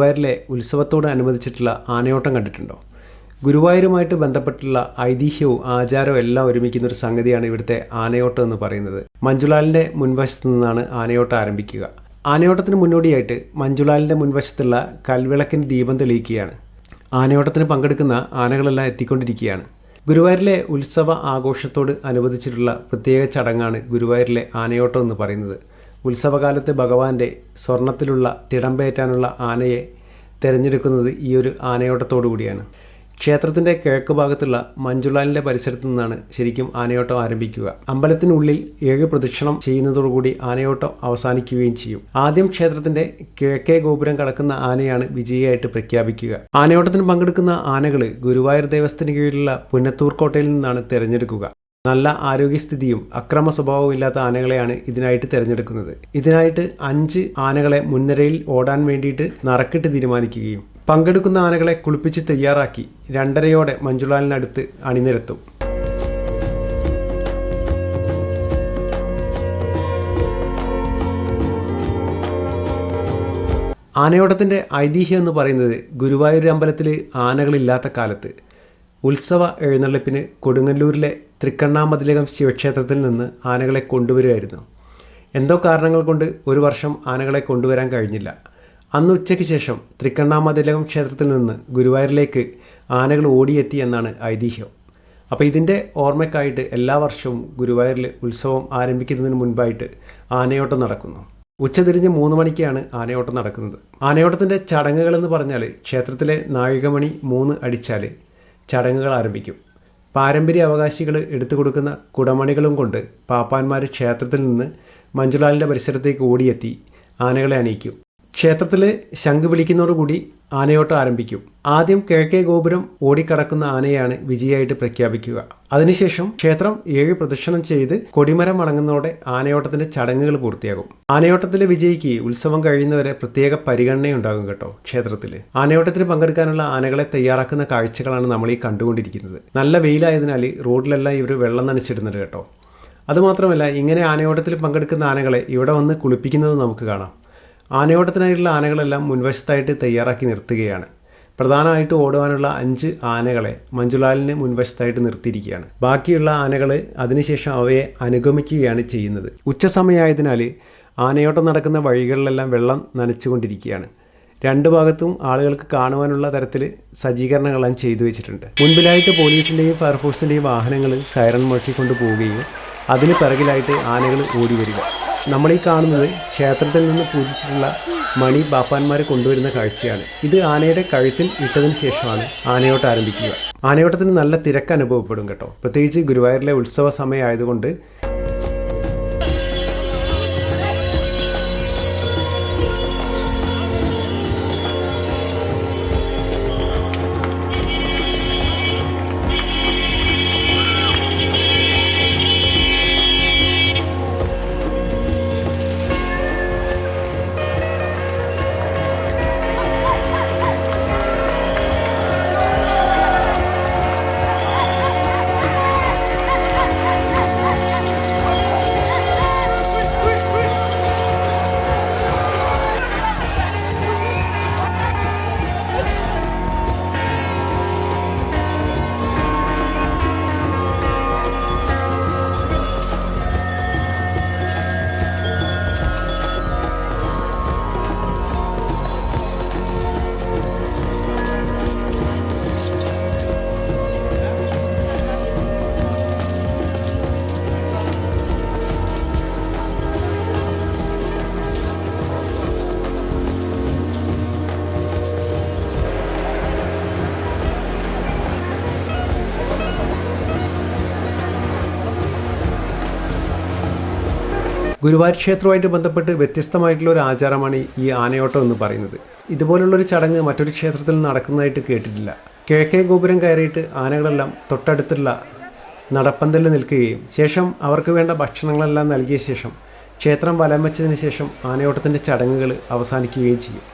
ഗുരുവായൂരിലെ ഉത്സവത്തോട് അനുബന്ധിച്ചിട്ടുള്ള ആനയോട്ടം കണ്ടിട്ടുണ്ടോ? ഗുരുവായൂരുമായിട്ട് ബന്ധപ്പെട്ടുള്ള ഐതിഹ്യവും ആചാരവും എല്ലാം ഒരുമിക്കുന്ന ഒരു സംഗതിയാണ് ഇവിടുത്തെ ആനയോട്ടം എന്ന് പറയുന്നത്. മഞ്ജുലാലിൻ്റെ മുൻവശത്ത് നിന്നാണ് ആനയോട്ടം ആരംഭിക്കുക. ആനയോട്ടത്തിന് മുന്നോടിയായിട്ട് മഞ്ജുലാലിൻ്റെ മുൻവശത്തുള്ള കൽവിളക്കിന് ദീപം തെളിയിക്കുകയാണ്. ആനയോട്ടത്തിന് പങ്കെടുക്കുന്ന ആനകളെല്ലാം എത്തിക്കൊണ്ടിരിക്കുകയാണ്. ഗുരുവായൂരിലെ ഉത്സവ ആഘോഷത്തോട് അനുബന്ധിച്ചിട്ടുള്ള പ്രത്യേക ചടങ്ങാണ് ഗുരുവായൂരിലെ ആനയോട്ടം എന്ന് പറയുന്നത്. ഉത്സവകാലത്ത് ഭഗവാന്റെ സ്വർണത്തിലുള്ള തിടമ്പേറ്റാനുള്ള ആനയെ തിരഞ്ഞെടുക്കുന്നത് ഈ ഒരു ആനയോട്ടത്തോടു കൂടിയാണ്. ക്ഷേത്രത്തിൻ്റെ കിഴക്ക് ഭാഗത്തുള്ള മഞ്ജുലാലിൻ്റെ പരിസരത്ത് നിന്നാണ് ശരിക്കും ആനയോട്ടം ആരംഭിക്കുക. അമ്പലത്തിനുള്ളിൽ 7 പ്രദക്ഷിണം ചെയ്യുന്നതോടുകൂടി ആനയോട്ടം അവസാനിക്കുകയും ചെയ്യും. ആദ്യം ക്ഷേത്രത്തിൻ്റെ കിഴക്കേ ഗോപുരം കടക്കുന്ന ആനയാണ് വിജയിയായിട്ട് പ്രഖ്യാപിക്കുക. ആനയോട്ടത്തിന് പങ്കെടുക്കുന്ന ആനകൾ ഗുരുവായൂർ ദേവസ്ഥത്തിന് കീഴിലുള്ള പുന്നത്തൂർ കോട്ടയിൽ നിന്നാണ് തിരഞ്ഞെടുക്കുക. നല്ല ആരോഗ്യസ്ഥിതിയും അക്രമ സ്വഭാവവും ഇല്ലാത്ത ആനകളെയാണ് ഇതിനായിട്ട് തിരഞ്ഞെടുക്കുന്നത്. ഇതിനായിട്ട് 5 ആനകളെ മുൻനിരയിൽ ഓടാൻ വേണ്ടിയിട്ട് നറുക്കിട്ട് തീരുമാനിക്കുകയും പങ്കെടുക്കുന്ന ആനകളെ കുളിപ്പിച്ച് തയ്യാറാക്കി 2:30 മഞ്ജുലാലിനടുത്ത് അണിനിരത്തും. ആനയോട്ടത്തിൻ്റെ ഐതിഹ്യം എന്ന് പറയുന്നത് ഗുരുവായൂർ അമ്പലത്തിൽ ആനകളില്ലാത്ത കാലത്ത് ഉത്സവ എഴുന്നള്ളിപ്പിന് കൊടുങ്ങല്ലൂരിലെ തൃക്കണ്ണാമതിലകം ശിവക്ഷേത്രത്തിൽ നിന്ന് ആനകളെ കൊണ്ടുവരികയായിരുന്നു. എന്തോ കാരണങ്ങൾ കൊണ്ട് ഒരു വർഷം ആനകളെ കൊണ്ടുവരാൻ കഴിഞ്ഞില്ല. അന്ന് ഉച്ചയ്ക്ക് ശേഷം തൃക്കണ്ണാമതിലകം ക്ഷേത്രത്തിൽ നിന്ന് ഗുരുവായൂരിലേക്ക് ആനകൾ ഓടിയെത്തി എന്നാണ് ഐതിഹ്യം. അപ്പോൾ ഇതിൻ്റെ ഓർമ്മയ്ക്കായിട്ട് എല്ലാ വർഷവും ഗുരുവായൂരിൽ ഉത്സവം ആരംഭിക്കുന്നതിന് മുൻപായിട്ട് ആനയോട്ടം നടക്കുന്നു. ഉച്ചതിരിഞ്ഞ് 3 മണിക്കാണ് ആനയോട്ടം നടക്കുന്നത്. ആനയോട്ടത്തിൻ്റെ ചടങ്ങുകളെന്ന് പറഞ്ഞാൽ ക്ഷേത്രത്തിലെ നാഴികമണി 3 അടിച്ചാൽ ചടങ്ങുകൾ ആരംഭിക്കും. പാരമ്പര്യ അവകാശികൾ എടുത്തു കൊടുക്കുന്ന കുടമണികളും കൊണ്ട് പാപ്പാന്മാർ ക്ഷേത്രത്തിൽ നിന്ന് മഞ്ജുലാലിൻ്റെ പരിസരത്തേക്ക് ഓടിയെത്തി ആനകളെ അണിയിക്കും. ക്ഷേത്രത്തിൽ ശംഖ് വിളിക്കുന്നതോടുകൂടി ആനയോട്ടം ആരംഭിക്കും. ആദ്യം കിഴക്കേ ഗോപുരം ഓടിക്കടക്കുന്ന ആനയാണ് വിജയിയായിട്ട് പ്രഖ്യാപിക്കുക. അതിനുശേഷം ക്ഷേത്രം 7 പ്രദക്ഷിണം ചെയ്ത് കൊടിമരം വണങ്ങുന്നതോടെ ആനയോട്ടത്തിന്റെ ചടങ്ങുകൾ പൂർത്തിയാകും. ആനയോട്ടത്തിലെ വിജയിക്ക് ഉത്സവം കഴിയുന്നവരെ പ്രത്യേക പരിഗണനയുണ്ടാകും കേട്ടോ ക്ഷേത്രത്തിൽ. ആനയോട്ടത്തിന് പങ്കെടുക്കാനുള്ള ആനകളെ തയ്യാറാക്കുന്ന കാഴ്ചകളാണ് നമ്മൾ ഈ കണ്ടുകൊണ്ടിരിക്കുന്നത്. നല്ല വെയിലായതിനാൽ റോഡിലെല്ലാം ഇവർ വെള്ളം നനച്ചിടുന്നുണ്ട് കേട്ടോ. അതുമാത്രമല്ല, ഇങ്ങനെ ആനയോട്ടത്തിൽ പങ്കെടുക്കുന്ന ആനകളെ ഇവിടെ വന്ന് കുളിപ്പിക്കുന്നത് നമുക്ക് കാണാം. ആനയോട്ടത്തിനായിട്ടുള്ള ആനകളെല്ലാം മുൻവശത്തായിട്ട് തയ്യാറാക്കി നിർത്തുകയാണ്. പ്രധാനമായിട്ട് ഓടുവാനുള്ള 5 ആനകളെ മഞ്ജുലാലിന് മുൻവശത്തായിട്ട് നിർത്തിയിരിക്കുകയാണ്. ബാക്കിയുള്ള ആനകൾ അതിനുശേഷം അവയെ അനുഗമിക്കുകയാണ് ചെയ്യുന്നത്. ഉച്ചസമയമായതിനാൽ ആനയോട്ടം നടക്കുന്ന വഴികളിലെല്ലാം വെള്ളം നനച്ചുകൊണ്ടിരിക്കുകയാണ്. 2 ഭാഗത്തും ആളുകൾക്ക് കാണുവാനുള്ള തരത്തിൽ സജ്ജീകരണങ്ങളെല്ലാം ചെയ്തു വെച്ചിട്ടുണ്ട്. മുൻപിലായിട്ട് പോലീസിൻ്റെയും ഫയർഫോഴ്സിൻ്റെയും വാഹനങ്ങൾ സൈറൺ മുഴക്കിക്കൊണ്ട് പോവുകയും അതിന് പിറകിലായിട്ട് ആനകൾ ഓടി വരിക. നമ്മളീ കാണുന്നത് ക്ഷേത്രത്തിൽ നിന്ന് പൂജിച്ചിട്ടുള്ള മണി പാപ്പാന്മാർ കൊണ്ടുവരുന്ന കാഴ്ചയാണ്. ഇത് ആനയുടെ കഴുത്തിൽ ഇട്ടതിന് ശേഷമാണ് ആനയോട്ടം ആരംഭിക്കുക. ആനയോട്ടത്തിന് നല്ല തിരക്ക് അനുഭവപ്പെടും കേട്ടോ. പ്രത്യേകിച്ച് ഗുരുവായൂരിലെ ഉത്സവ സമയമായതുകൊണ്ട് ഗുരുവായൂർ ക്ഷേത്രവുമായിട്ട് ബന്ധപ്പെട്ട് വ്യത്യസ്തമായിട്ടുള്ള ഒരു ആചാരമാണ് ഈ ആനയോട്ടം എന്ന് പറയുന്നത്. ഇതുപോലുള്ളൊരു ചടങ്ങ് മറ്റൊരു ക്ഷേത്രത്തിൽ നടക്കുന്നതായിട്ട് കേട്ടിട്ടില്ല. കിഴക്കേ ഗോപുരം കയറിയിട്ട് ആനകളെല്ലാം തൊട്ടടുത്തുള്ള നടപ്പന്തലിൽ നിൽക്കുകയും ശേഷം അവർക്ക് വേണ്ട ഭക്ഷണങ്ങളെല്ലാം നൽകിയ ശേഷം ക്ഷേത്രം വലം വെച്ചതിന് ശേഷം ആനയോട്ടത്തിൻ്റെ ചടങ്ങുകൾ അവസാനിക്കുകയും ചെയ്യും.